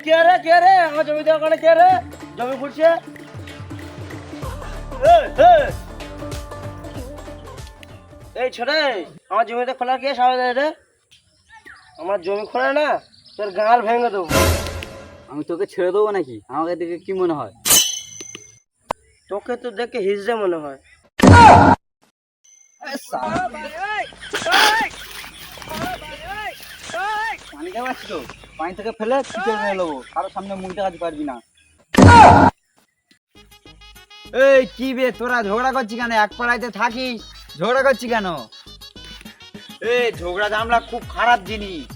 কে রে আমার জমি দেওয়া কারণে কে রে জমি ফুটছে? এই ছোটে আমার জমিতে খোলা কে সাহস রে? আমার জমি খোলা না তোর গাল ভেঙে দেবো। আমি তোকে ছেড়ে দেবো নাকি? আমাকে দেখে কি মনে হয়? তোকে তো দেখে হিজড়ে মনে হয়। পানি কেমন আছিস তো? পানি থেকে ফেলে চিকেন মেরে নেবো, কারোর সামনে মুখ দেখাতে পারবি না। এই কি বে, তোরা ঝগড়া করছিস কেন? এক পাড়াইতে থাকিস, ঝগড়া করছিস কেন? এই ঝগড়া ঝামেলা খুব খারাপ জিনিস।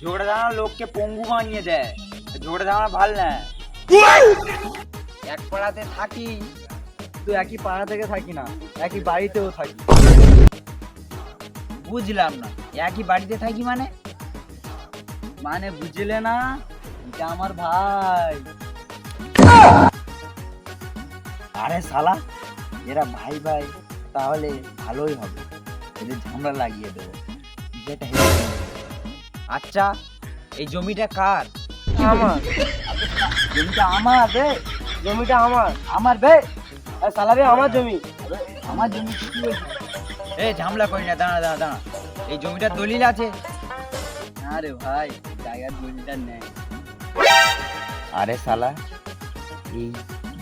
ঝগড়া ঝামেলা লোককে পঙ্গু বানিয়ে দেয়। ঝগড়া ঝামেলা ভাল না। এক পাড়াতে থাকি, তুই একই পাড়া থেকে থাকি না, একই বাড়িতেও থাকি। বুঝলাম না, একই বাড়িতে থাকি মানে? মানে বুঝলে না, এটা আমার ভাই। আরে শালা, এরা ভাই ভাই তাহলে ভালোই হবে, এদের ঝামেলা লাগিয়ে দেবো। বিষয়টা আচ্ছা, এই জমিটা কার? আমার জমিটা আমার বে। জমিটা আমার আমার বে। শালা রে আমার জমি। আমার জমি কি হয়েছে? এই ঝামেলা করি না, দাঁড়া দাঁড়া দাঁড়া। এই জমিটার দলিল আছে? আরে ভাই, জায়গার দলিলটা নেই। আরে শালা, এই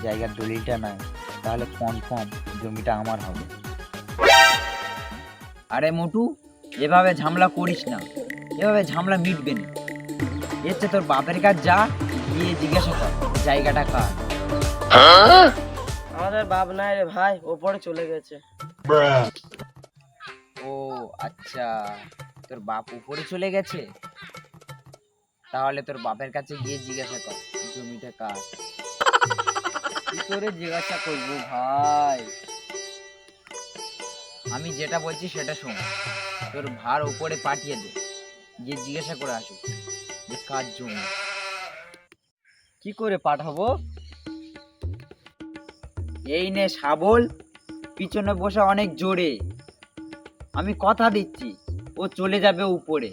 জায়গার দলিলটা নাই, তাহলে কনফার্ম জমিটা আমার হবে। আরে মোটু, এভাবে ঝামেলা করিস না, এভাবে ঝামেলা মিটবে না। এর চেয়ে তোর বাপের কাছে যা, গিয়ে জিজ্ঞাসা কর জায়গাটা কার। আমাদের বাপ নাই রে ভাই, ওপরে চলে গেছে। ও আচ্ছা, তোর বাপ উপরে চলে গেছে? তাহলে তোর বাপের কাছে গিয়ে জিজ্ঞাসা কর জমিটা কার। কি করে জিজ্ঞাসা করবো ভাই? আমি যেটা বলছি সেটা শোন। তোর ভার উপরে পাঠিয়ে দে, গিয়ে জিজ্ঞাসা করে আসুক যে কার জমি। কি করে পাঠাবো? এই নে শাবল, পিছনে বসে অনেক জোরে। আমি কথা দিচ্ছি, ও চলে যাবে উপরে।